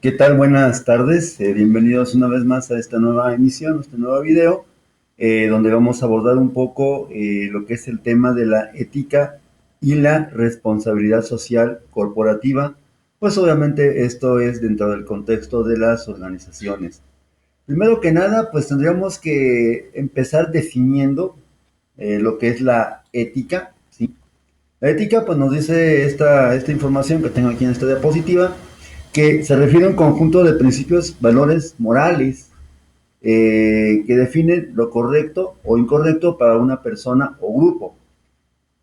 ¿Qué tal? Buenas tardes. Bienvenidos una vez más a esta nueva emisión, a este nuevo video, donde vamos a abordar un poco lo que es el tema de la ética y la responsabilidad social corporativa. Pues obviamente esto es dentro del contexto de las organizaciones. Primero que nada, pues tendríamos que empezar definiendo lo que es la ética, ¿sí? La ética, pues nos dice esta información que tengo aquí en esta diapositiva, que se refiere a un conjunto de principios, valores morales que definen lo correcto o incorrecto para una persona o grupo.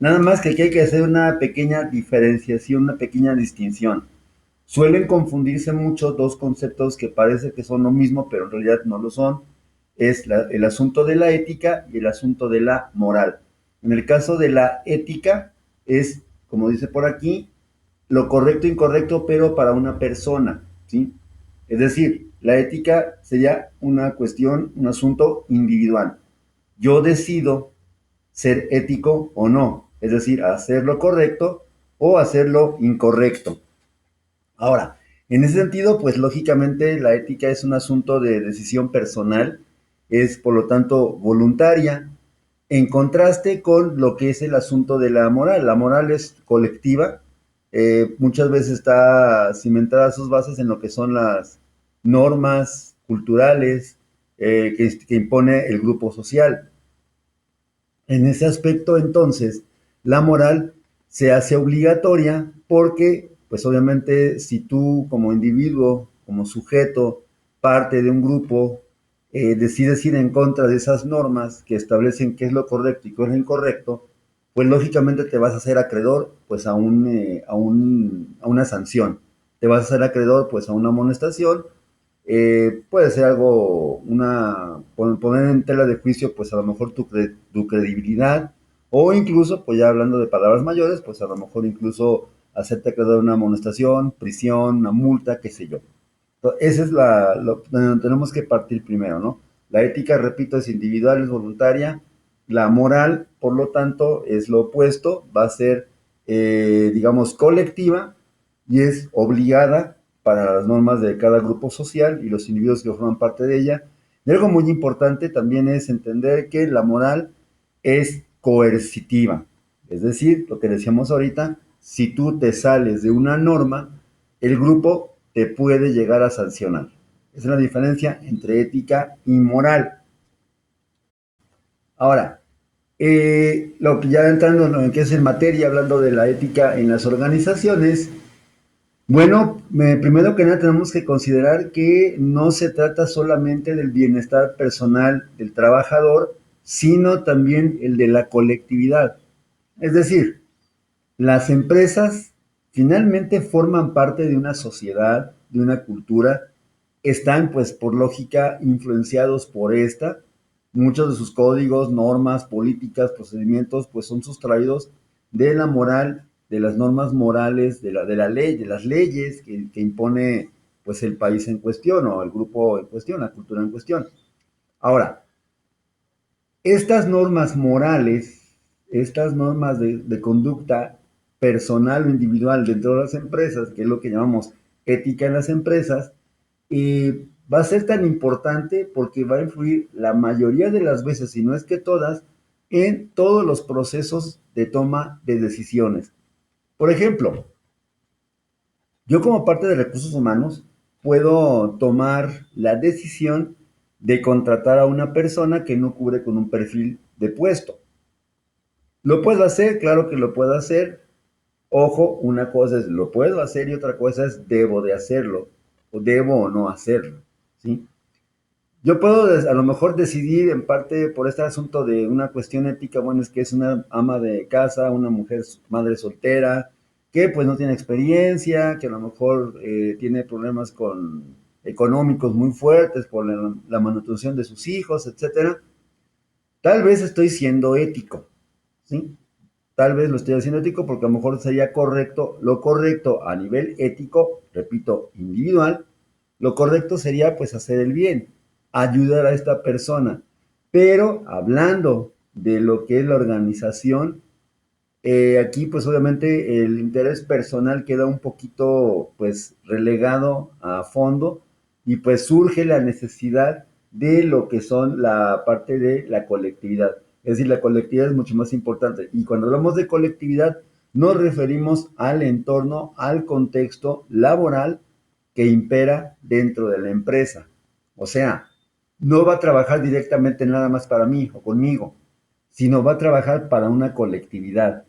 Nada más que aquí hay que hacer una pequeña diferenciación, una pequeña distinción. Suelen confundirse mucho dos conceptos que parece que son lo mismo, pero en realidad no lo son. Es el asunto de la ética y el asunto de la moral. En el caso de la ética es, como dice por aquí, lo correcto e incorrecto, pero para una persona, ¿sí? Es decir, la ética sería una cuestión, un asunto individual. Yo decido ser ético o no, es decir, hacer lo correcto o hacer lo incorrecto. Ahora, en ese sentido, pues lógicamente la ética es un asunto de decisión personal, es por lo tanto voluntaria, en contraste con lo que es el asunto de la moral. La moral es colectiva, muchas veces está cimentada sus bases en lo que son las normas culturales que impone el grupo social. En ese aspecto, entonces, la moral se hace obligatoria porque, pues obviamente, si tú como individuo, como sujeto, parte de un grupo, decides ir en contra de esas normas que establecen qué es lo correcto y qué es lo incorrecto, pues lógicamente te vas a hacer acreedor pues a una sanción, te vas a hacer acreedor pues a una amonestación, puede ser algo, poner en tela de juicio, pues a lo mejor tu credibilidad, o incluso, pues ya hablando de palabras mayores, pues a lo mejor incluso hacerte acreedor una amonestación, prisión, una multa, qué sé yo. Entonces, esa es donde tenemos que partir primero, ¿no? La ética, repito, es individual, es voluntaria. La moral, por lo tanto, es lo opuesto, va a ser, digamos, colectiva y es obligada para las normas de cada grupo social y los individuos que forman parte de ella. Y algo muy importante también es entender que la moral es coercitiva. Es decir, lo que decíamos ahorita, si tú te sales de una norma, el grupo te puede llegar a sancionar. Esa es la diferencia entre ética y moral. Ahora, lo que ya entrando en qué es en materia, hablando de la ética en las organizaciones, bueno, primero que nada tenemos que considerar que no se trata solamente del bienestar personal del trabajador, sino también el de la colectividad. Es decir, las empresas finalmente forman parte de una sociedad, de una cultura, están pues por lógica influenciados por esta. Muchos de sus códigos, normas, políticas, procedimientos pues son sustraídos de la moral, de las normas morales, de la ley, de las leyes que impone pues el país en cuestión o el grupo en cuestión, la cultura en cuestión. Ahora, estas normas morales, estas normas de conducta personal o individual dentro de las empresas, que es lo que llamamos ética en las empresas, va a ser tan importante porque va a influir la mayoría de las veces, si no es que todas, en todos los procesos de toma de decisiones. Por ejemplo, yo como parte de recursos humanos puedo tomar la decisión de contratar a una persona que no cubre con un perfil de puesto. ¿Lo puedo hacer? Claro que lo puedo hacer. Ojo, una cosa es lo puedo hacer y otra cosa es debo de hacerlo o debo o no hacerlo, ¿sí? Yo puedo a lo mejor decidir en parte por este asunto de una cuestión ética, bueno, es que es una ama de casa, una mujer madre soltera, que pues no tiene experiencia, que a lo mejor tiene problemas económicos muy fuertes por la manutención de sus hijos, etcétera. Tal vez estoy siendo ético, ¿sí? Tal vez lo estoy haciendo ético porque a lo mejor sería correcto, lo correcto a nivel ético, repito, individual, lo correcto sería pues hacer el bien, ayudar a esta persona. Pero hablando de lo que es la organización, Aquí pues obviamente el interés personal queda un poquito pues relegado a fondo y pues surge la necesidad de lo que son la parte de la colectividad. Es decir, la colectividad es mucho más importante. Y cuando hablamos de colectividad, nos referimos al entorno, al contexto laboral que impera dentro de la empresa. O sea, no va a trabajar directamente nada más para mí o conmigo, sino va a trabajar para una colectividad.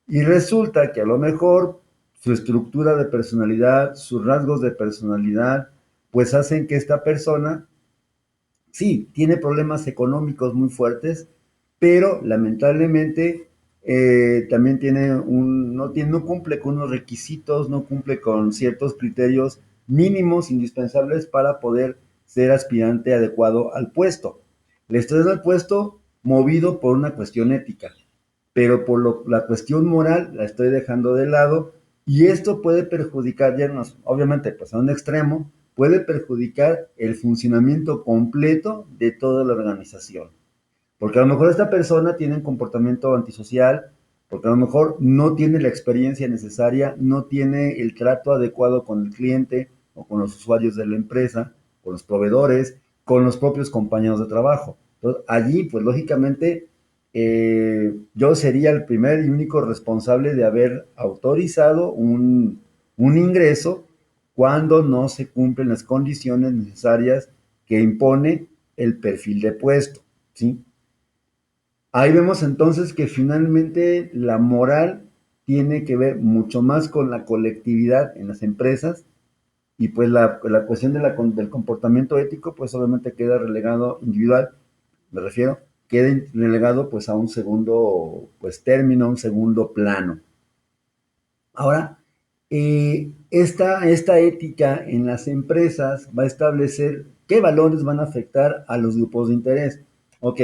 Y resulta que a lo mejor su estructura de personalidad, sus rasgos de personalidad, pues hacen que esta persona, sí, tiene problemas económicos muy fuertes, pero lamentablemente también no cumple con unos requisitos, no cumple con ciertos criterios mínimos indispensables para poder ser aspirante adecuado al puesto. Le estoy dando el puesto movido por una cuestión ética, pero la cuestión moral la estoy dejando de lado y esto puede perjudicar, ya no, obviamente, pues a un extremo, puede perjudicar el funcionamiento completo de toda la organización. Porque a lo mejor esta persona tiene un comportamiento antisocial, porque a lo mejor no tiene la experiencia necesaria, no tiene el trato adecuado con el cliente o con los usuarios de la empresa, con los proveedores, con los propios compañeros de trabajo. Entonces, allí, pues lógicamente, yo sería el primer y único responsable de haber autorizado un ingreso cuando no se cumplen las condiciones necesarias que impone el perfil de puesto, ¿sí? Ahí vemos entonces que finalmente la moral tiene que ver mucho más con la colectividad en las empresas y pues la cuestión del comportamiento ético pues obviamente queda relegado individual, me refiero, queda relegado pues a un segundo pues término, a un segundo plano. Ahora, esta ética en las empresas va a establecer qué valores van a afectar a los grupos de interés. Ok,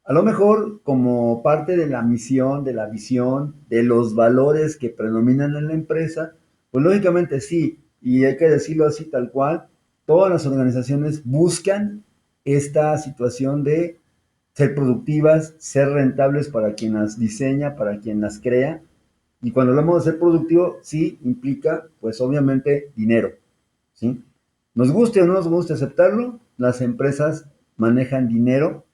a lo mejor como parte de la misión, de la visión, de los valores que predominan en la empresa, pues lógicamente sí, y hay que decirlo así tal cual, todas las organizaciones buscan esta situación de ser productivas, ser rentables para quien las diseña, para quien las crea. Y cuando hablamos de ser productivo, sí implica, pues obviamente, dinero, ¿sí? Nos guste o no nos guste aceptarlo, las empresas manejan dinero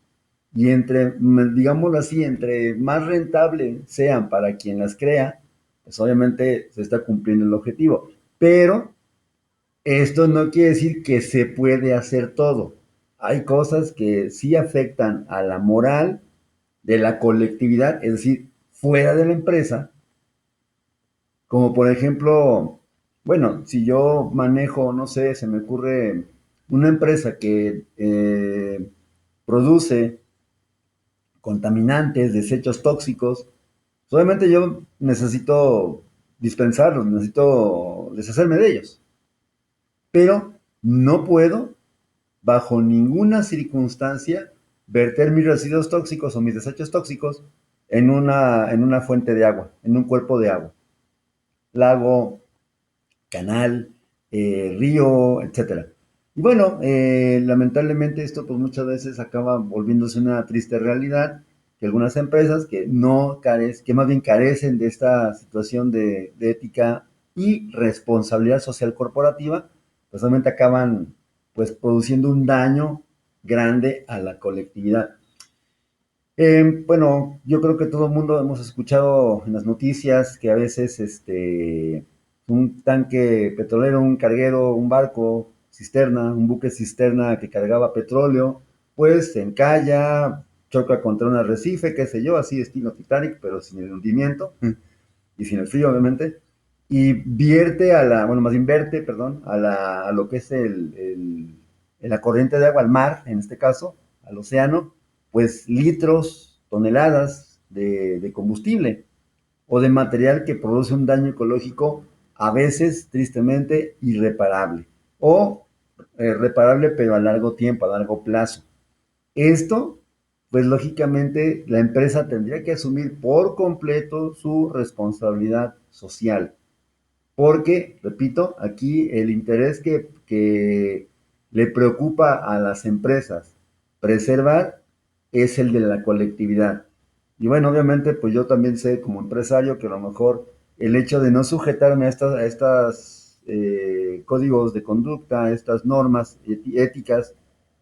y digámoslo así, entre más rentable sean para quien las crea, pues obviamente se está cumpliendo el objetivo. Pero esto no quiere decir que se puede hacer todo. Hay cosas que sí afectan a la moral de la colectividad, es decir, fuera de la empresa, como por ejemplo, bueno, si yo manejo, no sé, se me ocurre una empresa que produce contaminantes, desechos tóxicos, solamente yo necesito dispensarlos, necesito deshacerme de ellos, pero no puedo, bajo ninguna circunstancia, verter mis residuos tóxicos o mis desechos tóxicos en una fuente de agua, en un cuerpo de agua, lago, canal, río, etcétera. Y bueno, lamentablemente esto pues muchas veces acaba volviéndose una triste realidad que algunas empresas que no que más bien carecen de esta situación de ética y responsabilidad social corporativa, pues solamente acaban pues produciendo un daño grande a la colectividad. Bueno, yo creo que todo el mundo hemos escuchado en las noticias que a veces un tanque petrolero, un carguero, un barco, cisterna, un buque cisterna que cargaba petróleo, pues se encalla, choca contra un arrecife, qué sé yo, así estilo Titanic, pero sin el hundimiento y sin el frío, obviamente, y bueno, más bien vierte, perdón, a lo que es la corriente de agua, al mar, en este caso, al océano, pues litros, toneladas de combustible o de material que produce un daño ecológico a veces, tristemente, irreparable o reparable pero a largo tiempo, a largo plazo. Esto, pues lógicamente la empresa tendría que asumir por completo su responsabilidad social. Porque, repito, aquí el interés que le preocupa a las empresas preservar es el de la colectividad. Y bueno, obviamente, pues yo también sé como empresario que a lo mejor el hecho de no sujetarme a estas códigos de conducta, a estas normas éticas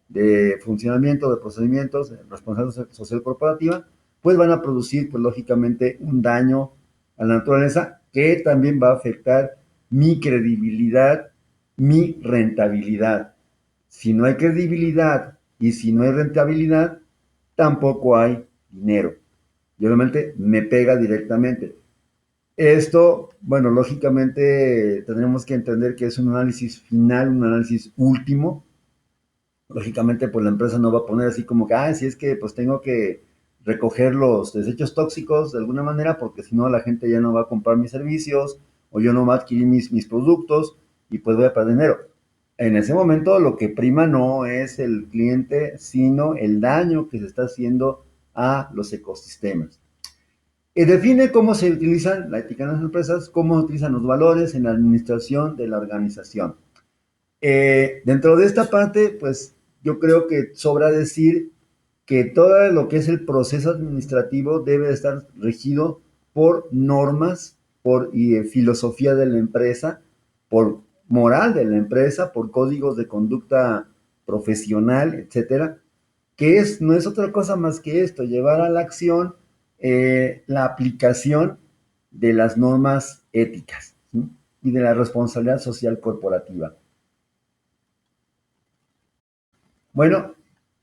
de funcionamiento, de procedimientos, de responsabilidad social corporativa, pues van a producir, pues lógicamente, un daño a la naturaleza que también va a afectar mi credibilidad, mi rentabilidad. Si no hay credibilidad y si no hay rentabilidad, tampoco hay dinero. Y obviamente me pega directamente. Esto, bueno, lógicamente tendremos que entender que es un análisis final, un análisis último. Lógicamente, pues la empresa no va a poner así como que, ah, si es que pues tengo que recoger los desechos tóxicos de alguna manera, porque si no la gente ya no va a comprar mis servicios o yo no va a adquirir mis productos y pues voy a perder dinero. En ese momento lo que prima no es el cliente, sino el daño que se está haciendo a los ecosistemas. Define cómo se utilizan la ética en las empresas, cómo se utilizan los valores en la administración de la organización. Dentro de esta parte, pues yo creo que sobra decir que todo lo que es el proceso administrativo debe estar regido por normas, por filosofía de la empresa, por moral de la empresa, por códigos de conducta profesional, etcétera, que no es otra cosa más que esto, llevar a la acción la aplicación de las normas éticas, ¿sí? Y de la responsabilidad social corporativa. Bueno,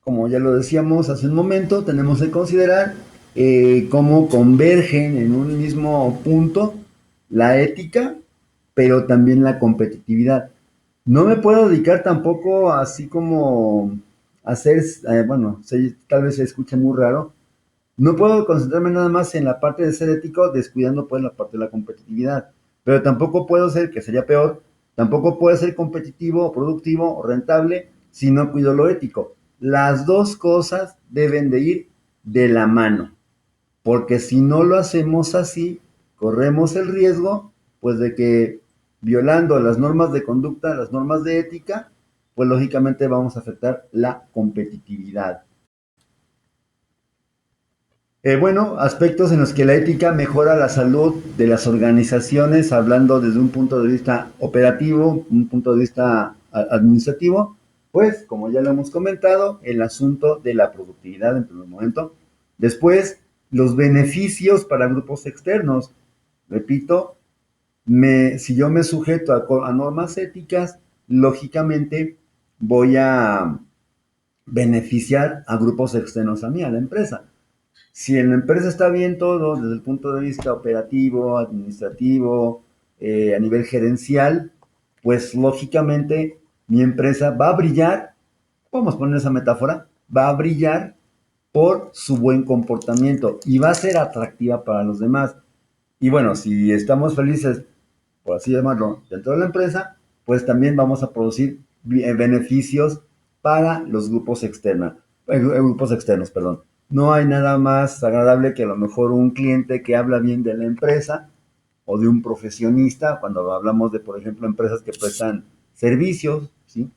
como ya lo decíamos hace un momento, tenemos que considerar cómo convergen en un mismo punto la ética, pero también la competitividad. No me puedo dedicar tampoco así como a hacer, bueno, tal vez se escuche muy raro, no puedo concentrarme nada más en la parte de ser ético, descuidando pues la parte de la competitividad. Pero tampoco puedo ser, que sería peor, tampoco puedo ser competitivo, productivo o rentable si no cuido lo ético. Las dos cosas deben de ir de la mano, porque si no lo hacemos así, corremos el riesgo pues de que violando las normas de conducta, las normas de ética, pues lógicamente vamos a afectar la competitividad. Bueno, aspectos en los que la ética mejora la salud de las organizaciones, hablando desde un punto de vista operativo, un punto de vista administrativo, pues, como ya lo hemos comentado, el asunto de la productividad en primer momento. Después, los beneficios para grupos externos. Repito, si yo me sujeto a normas éticas, lógicamente voy a beneficiar a grupos externos a mí, a la empresa. Si en la empresa está bien todo, desde el punto de vista operativo, administrativo, a nivel gerencial, pues lógicamente mi empresa va a brillar, vamos a poner esa metáfora, va a brillar por su buen comportamiento y va a ser atractiva para los demás. Y bueno, si estamos felices, por así llamarlo, dentro de la empresa, pues también vamos a producir beneficios para los grupos externos, perdón. No hay nada más agradable que a lo mejor un cliente que habla bien de la empresa o de un profesionista, cuando hablamos de, por ejemplo, empresas que prestan servicios, ¿sí?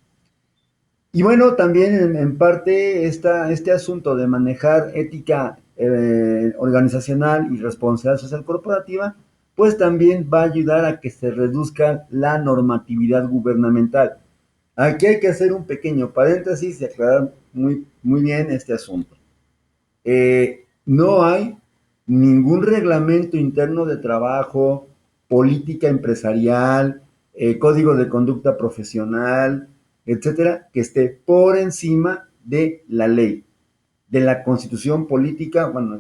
Y bueno, también en parte este asunto de manejar ética organizacional y responsabilidad social corporativa, pues también va a ayudar a que se reduzca la normatividad gubernamental. Aquí hay que hacer un pequeño paréntesis y aclarar muy bien este asunto. No hay ningún reglamento interno de trabajo, política empresarial, código de conducta profesional, etcétera, que esté por encima de la ley, de la constitución política, bueno,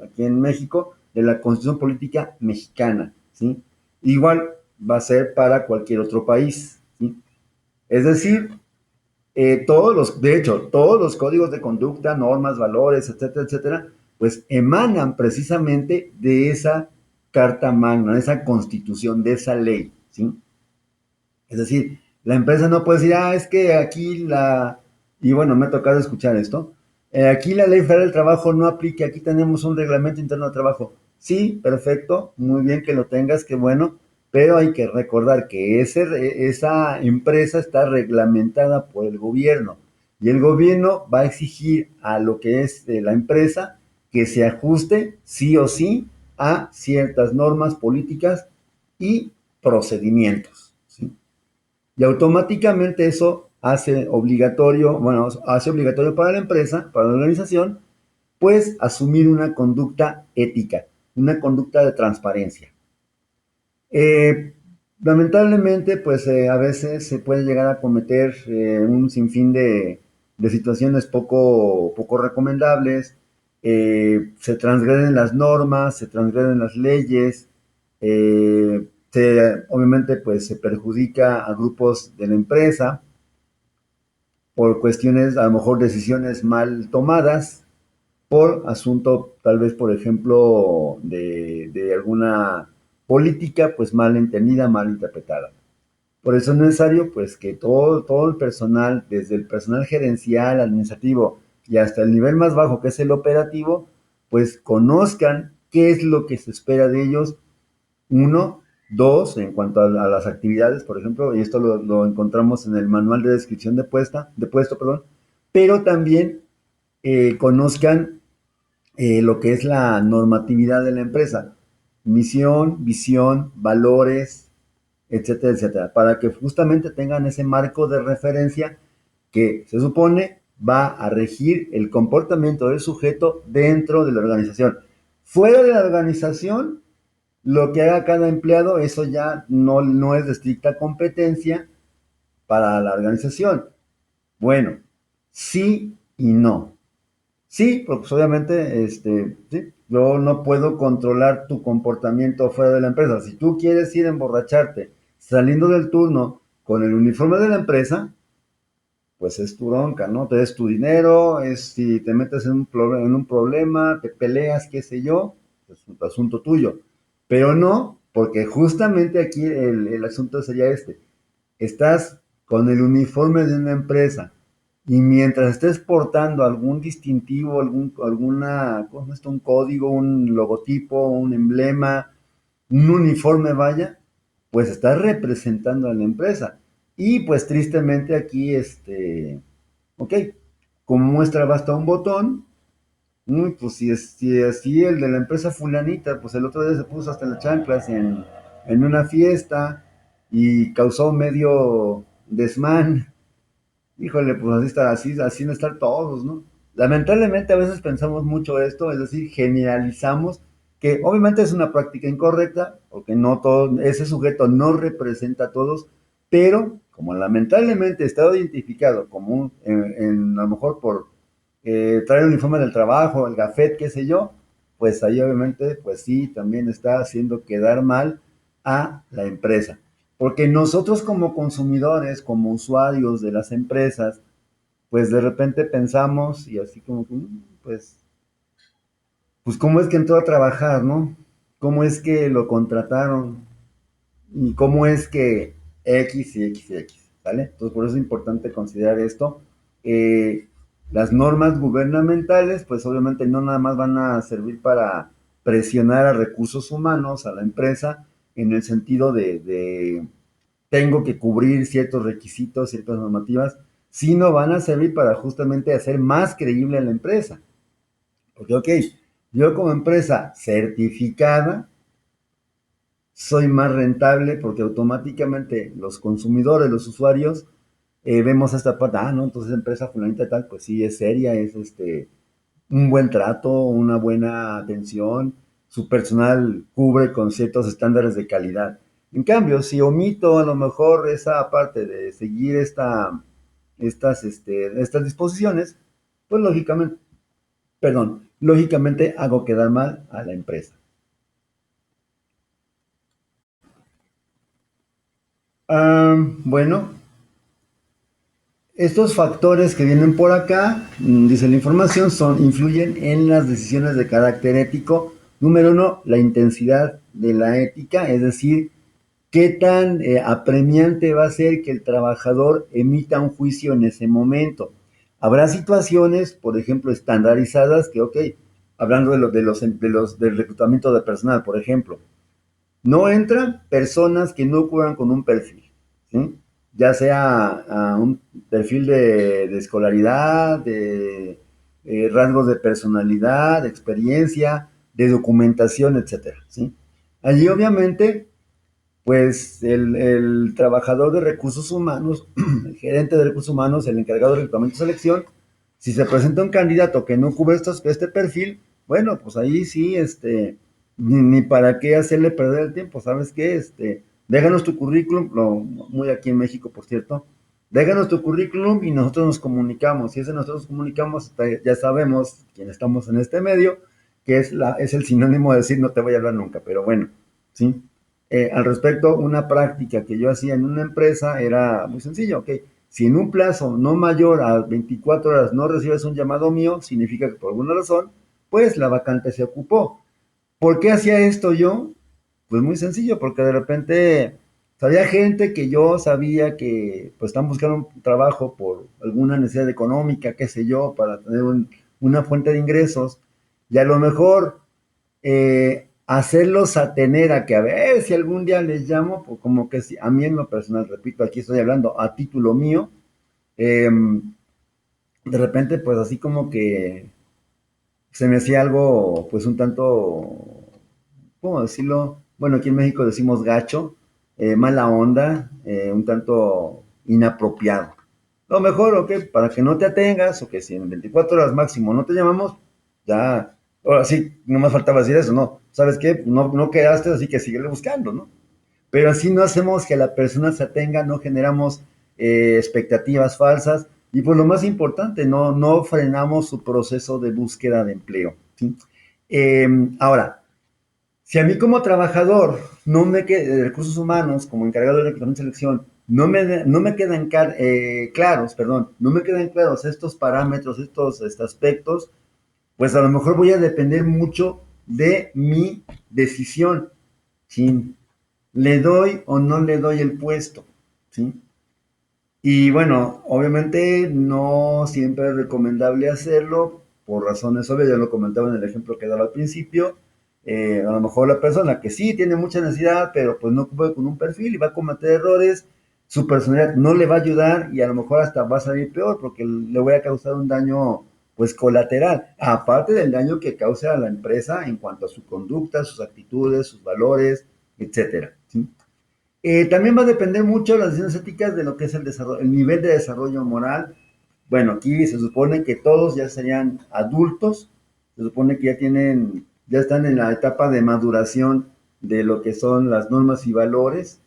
aquí en México, de la constitución política mexicana, ¿sí? Igual va a ser para cualquier otro país, ¿sí? Es decir, de hecho, todos los códigos de conducta, normas, valores, etcétera, etcétera, pues emanan precisamente de esa carta magna, de esa constitución, de esa ley, ¿sí? Es decir, la empresa no puede decir, ah, es que y bueno, me ha tocado escuchar esto, aquí la ley federal del trabajo no aplica, aquí tenemos un reglamento interno de trabajo. Sí, perfecto, muy bien que lo tengas, qué bueno, pero hay que recordar que esa empresa está reglamentada por el gobierno y el gobierno va a exigir a lo que es la empresa que se ajuste sí o sí a ciertas normas políticas y procedimientos, ¿sí? Y automáticamente eso hace obligatorio, bueno, hace obligatorio para la empresa, para la organización, pues asumir una conducta ética, una conducta de transparencia. Eh, Lamentablemente, pues a veces se puede llegar a cometer un sinfín de situaciones poco recomendables, se transgreden las normas, se transgreden las leyes, obviamente pues se perjudica a grupos de la empresa por cuestiones, a lo mejor decisiones mal tomadas, por asunto, tal vez, por ejemplo, de alguna política, pues mal entendida, mal interpretada. Por eso es necesario, pues, que todo el personal, desde el personal gerencial, administrativo y hasta el nivel más bajo, que es el operativo, pues conozcan qué es lo que se espera de ellos. Uno, dos, en cuanto a las actividades, por ejemplo, y esto lo encontramos en el manual de descripción de puesto, perdón, pero también conozcan lo que es la normatividad de la empresa, misión, visión, valores, etcétera, etcétera, para que justamente tengan ese marco de referencia que se supone va a regir el comportamiento del sujeto dentro de la organización. Fuera de la organización, lo que haga cada empleado, eso ya no es de estricta competencia para la organización. Bueno, sí y no. Sí, porque pues, obviamente, sí, yo no puedo controlar tu comportamiento fuera de la empresa. Si tú quieres ir a emborracharte saliendo del turno con el uniforme de la empresa, pues es tu bronca, ¿no? Te des tu dinero, es si te metes en un problema, te peleas, qué sé yo, es un asunto tuyo. Pero no, porque justamente aquí el asunto sería este. Estás con el uniforme de una empresa y mientras estés portando algún distintivo, ¿cómo es esto? Un código, un logotipo, un emblema, un uniforme, vaya, pues estás representando a la empresa. Y pues tristemente aquí, ok, como muestra basta un botón, pues si así el de la empresa fulanita, pues el otro día se puso hasta las chanclas en una fiesta y causó medio desmán. Híjole, pues así no estar todos, ¿no? Lamentablemente a veces pensamos mucho esto, es decir, generalizamos, que obviamente es una práctica incorrecta, porque no todo, ese sujeto no representa a todos, pero como lamentablemente está identificado como a lo mejor por traer el uniforme del trabajo, el gafet, qué sé yo, pues ahí obviamente, pues sí, también está haciendo quedar mal a la empresa. Porque nosotros como consumidores, como usuarios de las empresas, pues de repente pensamos y así como, pues cómo es que entró a trabajar, ¿no? ¿Cómo es que lo contrataron? ¿Y cómo es que X y X y X? ¿Sale? Entonces por eso es importante considerar esto. Eh, las normas gubernamentales, pues obviamente no nada más van a servir para presionar a recursos humanos, a la empresa, en el sentido de tengo que cubrir ciertos requisitos, ciertas normativas, sino van a servir para justamente hacer más creíble a la empresa. Porque, ok, yo como empresa certificada soy más rentable porque automáticamente los consumidores, los usuarios, vemos esta parte, no, entonces empresa fulanita tal, pues sí, es seria, es un buen trato, una buena atención, su personal cubre con ciertos estándares de calidad. En cambio, si omito a lo mejor esa parte de seguir estas disposiciones, pues lógicamente hago quedar mal a la empresa. Bueno, estos factores que vienen por acá, dice la información, influyen en las decisiones de carácter ético. Número uno, la intensidad de la ética, es decir, qué tan apremiante va a ser que el trabajador emita un juicio en ese momento. Habrá situaciones, por ejemplo, estandarizadas que, ok, hablando del reclutamiento de personal, por ejemplo, no entran personas que no cubran con un perfil, ¿sí? Ya sea un perfil de escolaridad, rasgos de personalidad, de experiencia, de documentación, etcétera, ¿sí? Allí obviamente, pues el trabajador de recursos humanos, el gerente de recursos humanos, el encargado de reclutamiento y selección, si se presenta un candidato que no cubre este perfil, bueno, pues ahí sí, ni para qué hacerle perder el tiempo, ¿sabes qué? Déjanos tu currículum, muy aquí en México, por cierto, déjanos tu currículum y nosotros nos comunicamos. Si ese nosotros nos comunicamos, ya sabemos, quien estamos en este medio, que es el sinónimo de decir no te voy a hablar nunca, pero bueno, ¿sí? Al respecto, una práctica que yo hacía en una empresa era muy sencilla, ok. Si en un plazo no mayor a 24 horas no recibes un llamado mío, significa que por alguna razón, pues la vacante se ocupó. ¿Por qué hacía esto yo? Pues muy sencillo, porque de repente había gente que yo sabía que pues están buscando un trabajo por alguna necesidad económica, qué sé yo, para tener una fuente de ingresos, y a lo mejor hacerlos atener a que a ver si algún día les llamo, pues como que si, a mí en lo personal, repito, aquí estoy hablando a título mío, eh, de repente pues así como que se me hacía algo pues un tanto, ¿cómo decirlo? Bueno, aquí en México decimos gacho, mala onda, un tanto inapropiado. Lo mejor, ok, para que no te atengas, o que si en 24 horas máximo no te llamamos, ya, ahora sí, no me faltaba decir eso, ¿no? ¿Sabes qué? No quedaste, así que síguele buscando, ¿no? Pero así no hacemos que la persona se atenga, no generamos expectativas falsas y pues lo más importante, no frenamos su proceso de búsqueda de empleo, ¿sí? Ahora, si a mí como trabajador no me de recursos humanos, como encargado de reclutamiento y selección, no me quedan claros, perdón, no me quedan claros estos parámetros, estos aspectos, pues a lo mejor voy a depender mucho de mi decisión, ¿sí? ¿Le doy o no le doy el puesto? ¿Sí? Y bueno, obviamente no siempre es recomendable hacerlo por razones obvias, ya lo comentaba en el ejemplo que daba al principio. A lo mejor la persona que sí tiene mucha necesidad, pero pues no puede con un perfil y va a cometer errores, su personalidad no le va a ayudar y a lo mejor hasta va a salir peor porque le voy a causar un daño pues colateral, aparte del daño que causa a la empresa en cuanto a su conducta, sus actitudes, sus valores, etcétera, ¿sí? También va a depender mucho de las decisiones éticas de lo que es el desarrollo, el nivel de desarrollo moral. Bueno, aquí se supone que todos ya serían adultos, se supone que ya están en la etapa de maduración de lo que son las normas y valores,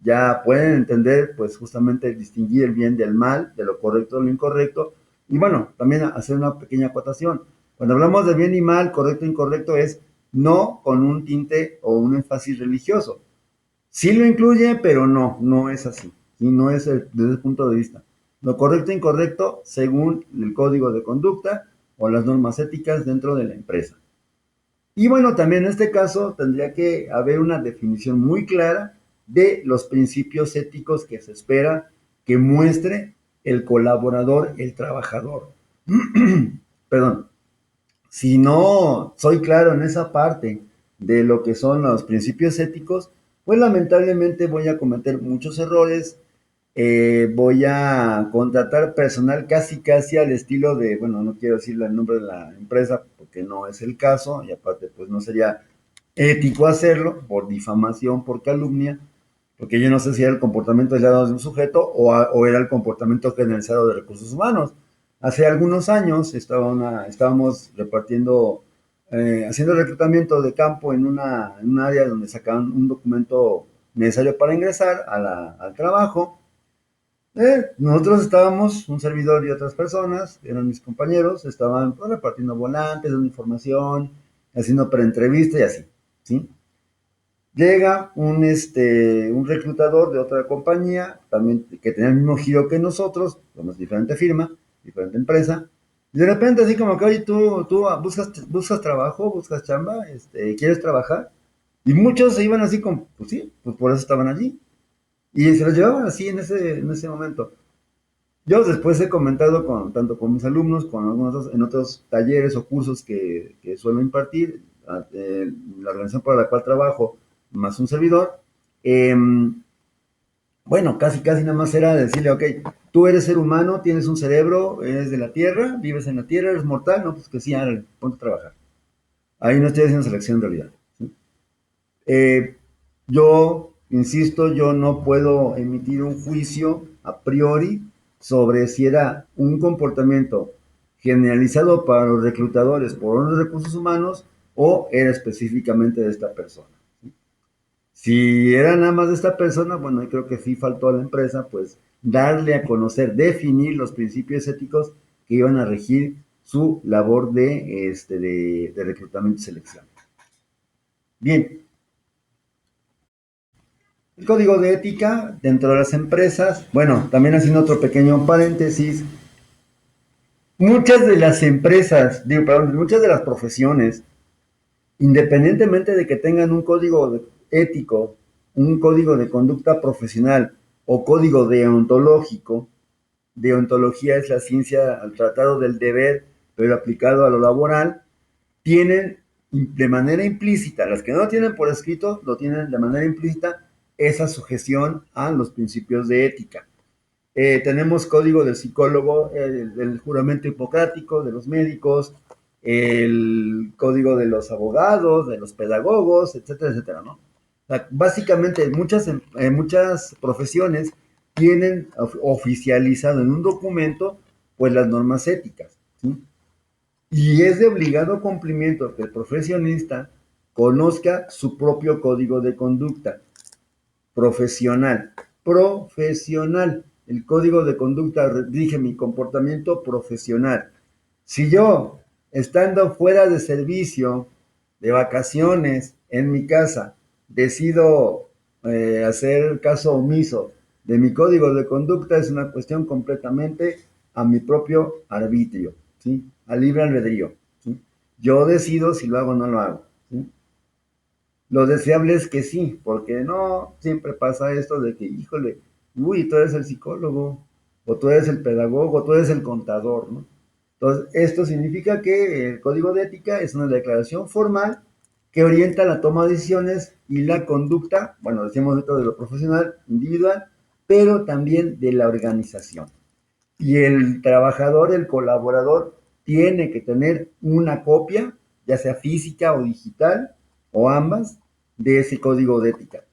ya pueden entender, pues justamente distinguir el bien del mal, de lo correcto de lo incorrecto, y bueno, también hacer una pequeña acotación. Cuando hablamos de bien y mal, correcto e incorrecto, es no con un tinte o un énfasis religioso. Sí lo incluye, pero no es así. Y no es desde el punto de vista. Lo correcto e incorrecto según el código de conducta o las normas éticas dentro de la empresa. Y bueno, también en este caso tendría que haber una definición muy clara de los principios éticos que se espera que muestre el colaborador, el trabajador. Perdón. Si no soy claro en esa parte de lo que son los principios éticos, pues lamentablemente voy a cometer muchos errores, voy a contratar personal casi al estilo de, bueno, no quiero decirle el nombre de la empresa porque no es el caso y aparte pues no sería ético hacerlo por difamación, por calumnia, porque yo no sé si era el comportamiento aislado de un sujeto o era el comportamiento generalizado de recursos humanos. Hace algunos años estábamos repartiendo, haciendo reclutamiento de campo en un área donde sacaban un documento necesario para ingresar al trabajo. Nosotros estábamos, un servidor y otras personas, eran mis compañeros, estaban pues, repartiendo volantes, dando información, haciendo preentrevista y así, ¿sí? Llega un reclutador de otra compañía, también que tenía el mismo giro que nosotros, somos diferente firma, diferente empresa, y de repente así como que, oye, tú buscas trabajo, buscas chamba, ¿quieres trabajar? Y muchos se iban así como, pues sí, pues por eso estaban allí. Y se los llevaban así en ese momento. Yo después he comentado tanto con mis alumnos, con algunos en otros talleres o cursos que suelo impartir, la organización para la cual trabajo, más un servidor, eh, Bueno, casi, casi nada más era decirle, ok, tú eres ser humano, tienes un cerebro, eres de la Tierra, vives en la Tierra, eres mortal, no, pues que sí, árale, ponte a trabajar. Ahí no estoy haciendo selección de realidad. ¿Sí? Eh, yo, insisto, yo no puedo emitir un juicio a priori sobre si era un comportamiento generalizado para los reclutadores por los recursos humanos o era específicamente de esta persona. Si era nada más de esta persona, bueno, yo creo que sí faltó a la empresa, pues darle a conocer, definir los principios éticos que iban a regir su labor de reclutamiento y selección. Bien, el código de ética dentro de las empresas, bueno, también haciendo otro pequeño paréntesis, muchas de las empresas, digo, perdón, muchas de las profesiones, independientemente de que tengan un código ético, un código de conducta profesional o código deontológico, deontología es la ciencia al tratado del deber, pero aplicado a lo laboral, tienen de manera implícita, las que no tienen por escrito, lo tienen de manera implícita, esa sujeción a los principios de ética. Tenemos código del psicólogo, del juramento hipocrático, de los médicos, el código de los abogados, de los pedagogos, etcétera, etcétera, ¿no? O sea, básicamente muchas profesiones tienen oficializado en un documento pues las normas éticas, ¿sí? Y es de obligado cumplimiento que el profesionista conozca su propio código de conducta profesional. Profesional. El código de conducta rige mi comportamiento profesional. Si yo, estando fuera de servicio, de vacaciones, en mi casa, decido hacer caso omiso de mi código de conducta, es una cuestión completamente a mi propio arbitrio, ¿sí? A libre albedrío. ¿Sí? Yo decido si lo hago o no lo hago. ¿Sí? Lo deseable es que sí, porque no siempre pasa esto de que, híjole, uy, tú eres el psicólogo, o tú eres el pedagogo, o tú eres el contador, ¿no? Entonces, esto significa que el código de ética es una declaración formal que orienta la toma de decisiones y la conducta, bueno, decíamos esto de lo profesional, individual, pero también de la organización. Y el trabajador, el colaborador, tiene que tener una copia, ya sea física o digital, o ambas, de ese código de ética.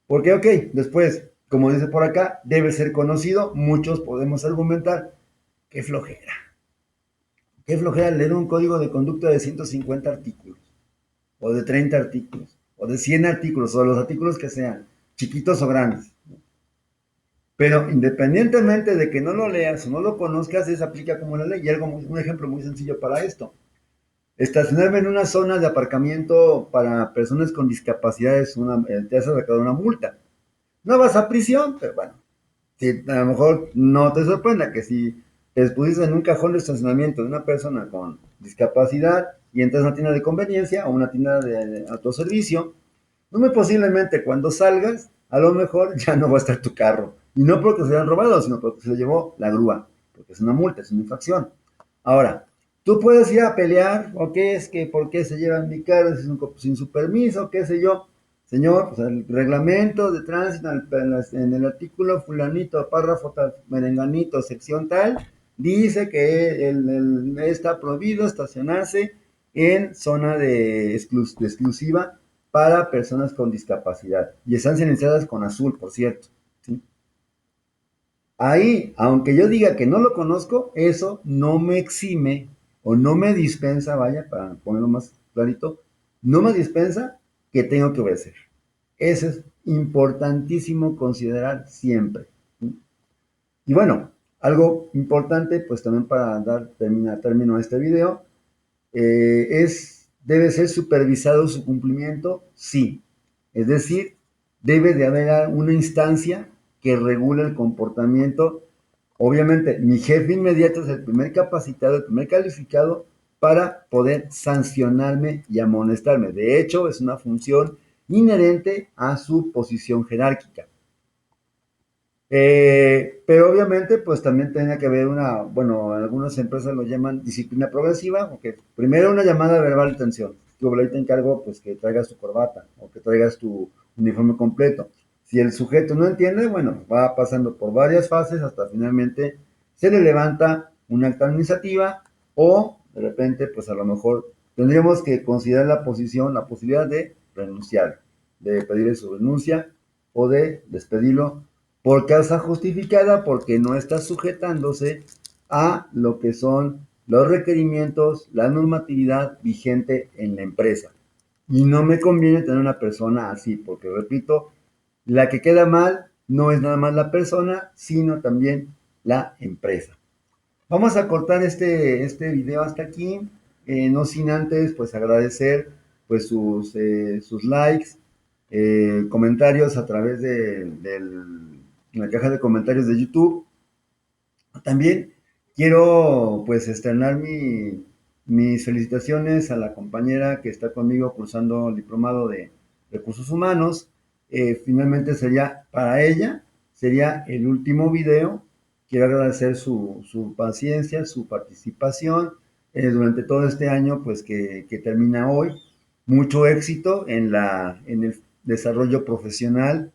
Porque, ok, después, como dice por acá, debe ser conocido. Muchos podemos argumentar, qué flojera. Qué flojera leer un código de conducta de 150 artículos, o de 30 artículos, o de 100 artículos, o de los artículos que sean, chiquitos o grandes. Pero independientemente de que no lo leas o no lo conozcas, se aplica como la ley. Y un ejemplo muy sencillo para esto. Estacionarme en una zona de aparcamiento para personas con discapacidad te hace sacar una multa. No vas a prisión, pero bueno, si a lo mejor no te sorprenda que si te pusiste en un cajón de estacionamiento de una persona con discapacidad y entras a una tienda de conveniencia o una tienda de autoservicio, no muy posiblemente cuando salgas, a lo mejor ya no va a estar tu carro. Y no porque se lo hayan robado, sino porque se lo llevó la grúa. Porque es una multa, es una infracción. Ahora, tú puedes ir a pelear, o qué es que, por qué se llevan mi carro sin su permiso, qué sé yo. Señor, pues el reglamento de tránsito en el artículo fulanito, párrafo tal, merenganito, sección tal, dice que está prohibido estacionarse en zona de exclusiva para personas con discapacidad. Y están señalizadas con azul, por cierto. ¿Sí? Ahí, aunque yo diga que no lo conozco, eso no me exime o no me dispensa, vaya, para ponerlo más clarito, no me dispensa que tengo que obedecer. Eso es importantísimo considerar siempre. ¿Sí? Y bueno, algo importante, pues también para dar término a este video, debe ser supervisado su cumplimiento, sí. Es decir, debe de haber una instancia que regule el comportamiento. Obviamente, mi jefe inmediato es el primer capacitado, el primer calificado para poder sancionarme y amonestarme. De hecho, es una función inherente a su posición jerárquica. Pero obviamente, pues también tenía que haber bueno, algunas empresas lo llaman disciplina progresiva, o que primero una llamada verbal de atención. Yo ahí te encargo, pues, que traigas tu corbata o que traigas tu uniforme completo. Si el sujeto no entiende, bueno, va pasando por varias fases hasta finalmente se le levanta una acta administrativa o de repente, pues a lo mejor tendríamos que considerar la posición, la posibilidad de renunciar, de pedirle su renuncia o de despedirlo por causa justificada porque no está sujetándose a lo que son los requerimientos, la normatividad vigente en la empresa. Y no me conviene tener una persona así, porque repito, la que queda mal no es nada más la persona, sino también la empresa. Vamos a cortar este video hasta aquí, no sin antes pues agradecer pues sus likes, comentarios a través de la caja de comentarios de YouTube. También quiero pues externar mis felicitaciones a la compañera que está conmigo cursando el diplomado de recursos humanos. Finalmente sería para ella, sería el último video. Quiero agradecer su paciencia, su participación durante todo este año pues que termina hoy. Mucho éxito en el desarrollo profesional.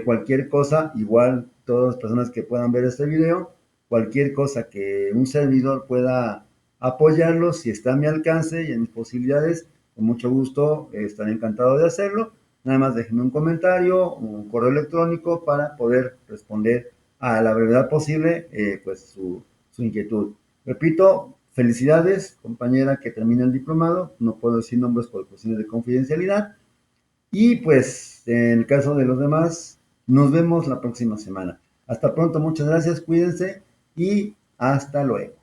Cualquier cosa, igual todas las personas que puedan ver este video, cualquier cosa que un servidor pueda apoyarlo, si está a mi alcance y en mis posibilidades, con mucho gusto estaré encantado de hacerlo. Nada más déjenme un comentario, un correo electrónico para poder responder a la brevedad posible pues su inquietud. Repito, felicidades, compañera que termina el diplomado. No puedo decir nombres por cuestiones de confidencialidad. Y pues, en el caso de los demás, nos vemos la próxima semana. Hasta pronto, muchas gracias, cuídense y hasta luego.